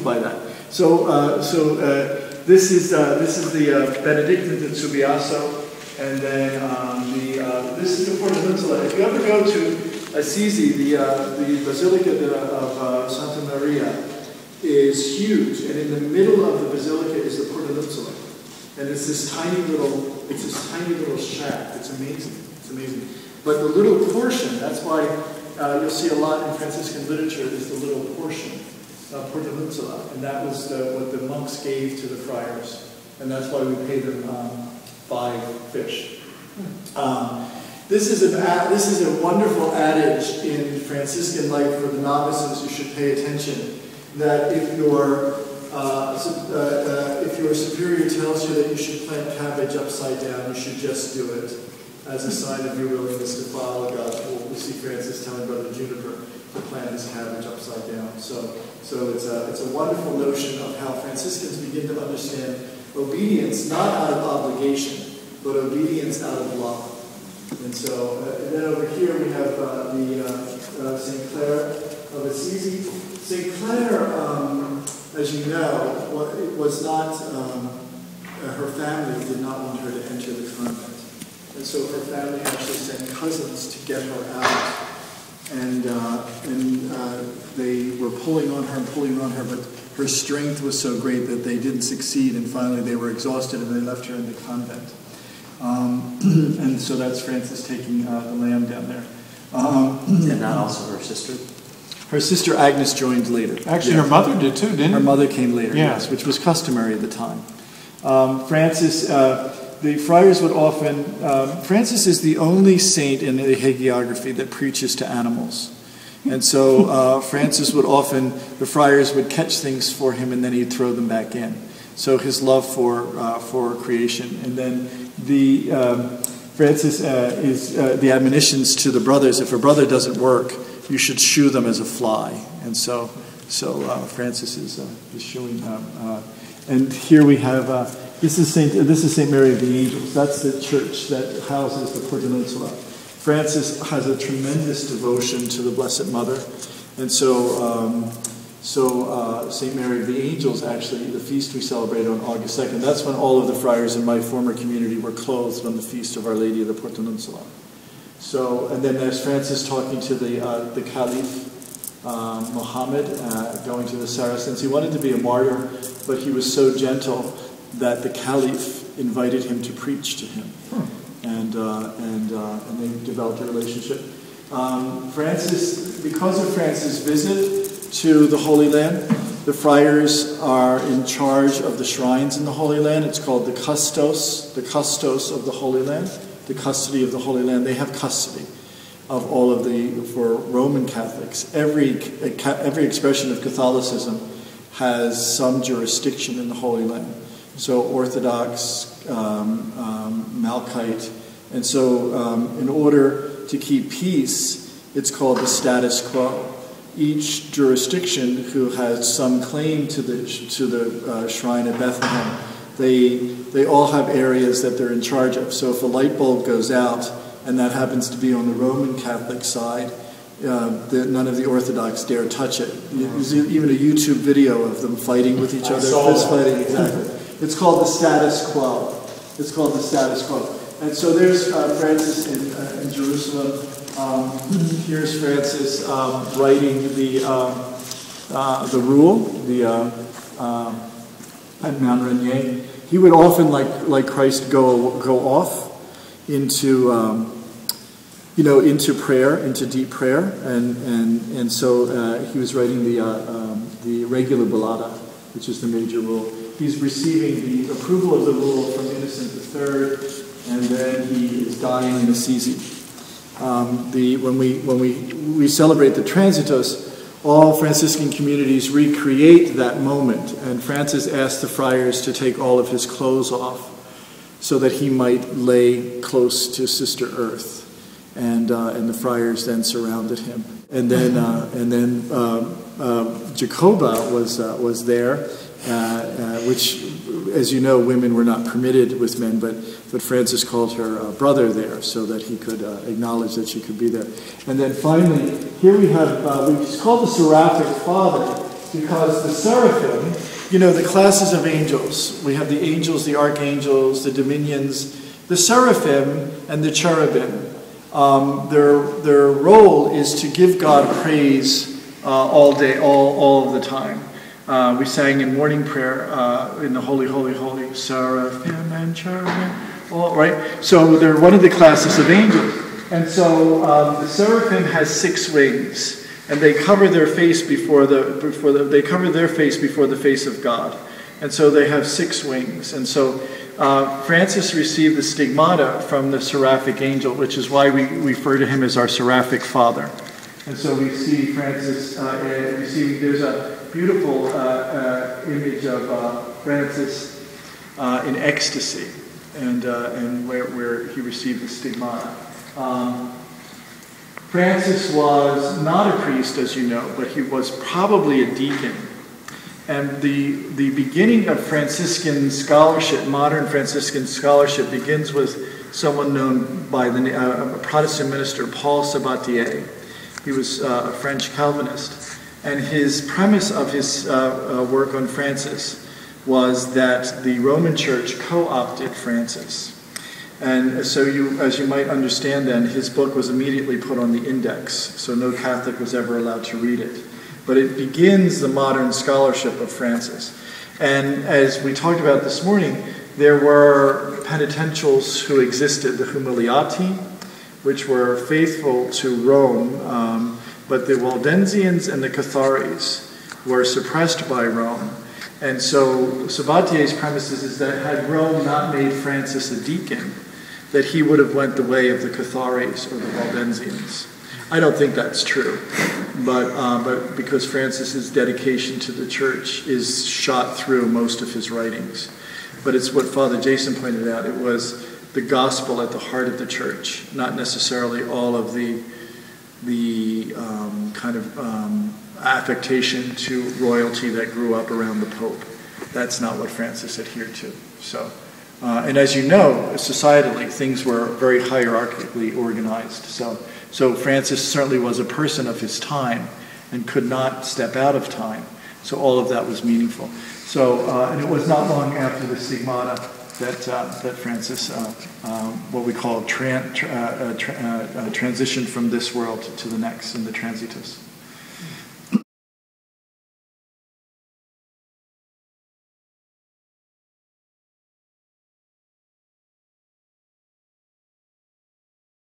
moved by that. So, this is the Benedictine de Subiaso, and then this is the Porta Peninsula. If you ever go to Assisi, the Basilica of Santa Maria is huge, and in the middle of the basilica is the Porta Peninsula, and it's this tiny little shack. It's amazing. It's amazing. But the little portion, that's why you'll see a lot in Franciscan literature, is the little portion. Porta Peninsula, and that was what the monks gave to the friars, and that's why we pay them 5 fish. This is a wonderful adage in Franciscan life for the novices. You should pay attention. That if your superior tells you that you should plant cabbage upside down, you should just do it as a sign of your willingness to follow God. We see Francis telling Brother Juniper to plant his cabbage upside down. So it's a wonderful notion of how Franciscans begin to understand obedience not out of obligation, but obedience out of love. And so, and then over here we have the St. Clare of Assisi. St. Clare, as you know, it was not, her family did not want her to enter the convent. And so her family actually sent cousins to get her out. And they were pulling on her, but her strength was so great that they didn't succeed, and finally they were exhausted and they left her in the convent. And so that's Francis taking the lamb down there. And not also her sister? Her sister Agnes joined later. Actually, yes. Her mother did too, didn't she? Her mother came later, yeah. Yes, which was customary at the time. Francis, the friars would often, Francis is the only saint in the hagiography that preaches to animals. And so Francis would often, the friars would catch things for him and then he'd throw them back in. So his love for creation. And then Francis is the admonitions to the brothers, if a brother doesn't work, you should shoo them as a fly. And so Francis is showing. And here we have this is Saint Mary of the Angels. That's the church that houses the Porta Peninsula. Francis has a tremendous devotion to the Blessed Mother, and so Saint Mary of the Angels, actually, the feast we celebrate on August 2nd. That's when all of the friars in my former community were clothed on the feast of Our Lady of the Porta Peninsula. So, and then there's Francis talking to the Caliph Muhammad, going to the Saracens. He wanted to be a martyr, but he was so gentle that the Caliph invited him to preach to him, and they developed a relationship. Because of Francis' visit to the Holy Land, the friars are in charge of the shrines in the Holy Land. It's called the custos of the Holy Land. The custody of the Holy Land. They have custody of all of for Roman Catholics. Every expression of Catholicism has some jurisdiction in the Holy Land. So Orthodox, Malkite. And so in order to keep peace, it's called the status quo. Each jurisdiction who has some claim to the shrine at Bethlehem, they all have areas that they're in charge of. So if a light bulb goes out, and that happens to be on the Roman Catholic side, none of the Orthodox dare touch it. There's even a YouTube video of them fighting with each other, fist fighting, exactly. It's called the status quo. It's called the status quo. And so there's Francis in Jerusalem. Here's Francis writing the rule, at Mount Rainier. He would often, like Christ, go off into into prayer, into deep prayer, and so he was writing the regular Ballata, which is the major rule. He's receiving the approval of the rule from Innocent III, and then he is dying in Assisi. When we celebrate the Transitos, all Franciscan communities recreate that moment, and Francis asked the friars to take all of his clothes off so that he might lay close to Sister Earth, and the friars then surrounded him, and then Jacoba was there, which, as you know, women were not permitted with men, but Francis called her brother there so that he could acknowledge that she could be there. And then finally, here we have, it's called the Seraphic Father, because the seraphim, you know, the classes of angels. We have the angels, the archangels, the dominions, the seraphim, and the cherubim. Their role is to give God praise all day, all of the time. We sang in morning prayer in the Holy, Holy, Holy, seraphim and cherubim. All right. So they're one of the classes of angels, and so the seraphim has 6 wings. And they cover their face before the face of God, and so they have 6 wings. And so Francis received the stigmata from the seraphic angel, which is why we refer to him as our seraphic father. And so we see Francis receiving. There's a beautiful image of Francis in ecstasy, and where he received the stigmata. Francis was not a priest, as you know, but he was probably a deacon. And the beginning of Franciscan scholarship, modern Franciscan scholarship, begins with someone known by the name, a Protestant minister, Paul Sabatier. He was a French Calvinist. And his premise of his work on Francis was that the Roman Church co-opted Francis. And so as you might understand then, his book was immediately put on the index, so no Catholic was ever allowed to read it. But it begins the modern scholarship of Francis. And as we talked about this morning, there were penitentials who existed, the Humiliati, which were faithful to Rome, but the Waldensians and the Cathares were suppressed by Rome. And so Sabatier's premises is that had Rome not made Francis a deacon, that he would have went the way of the Cathares or the Waldensians. I don't think that's true, but because Francis's dedication to the church is shot through most of his writings. But it's what Father Jason pointed out. It was the gospel at the heart of the church, not necessarily all of the affectation to royalty that grew up around the Pope. That's not what Francis adhered to. So. And as you know, societally, things were very hierarchically organized. So Francis certainly was a person of his time and could not step out of time. So all of that was meaningful. So, and it was not long after the stigmata that Francis, what we call transitioned from this world to the next in the Transitus.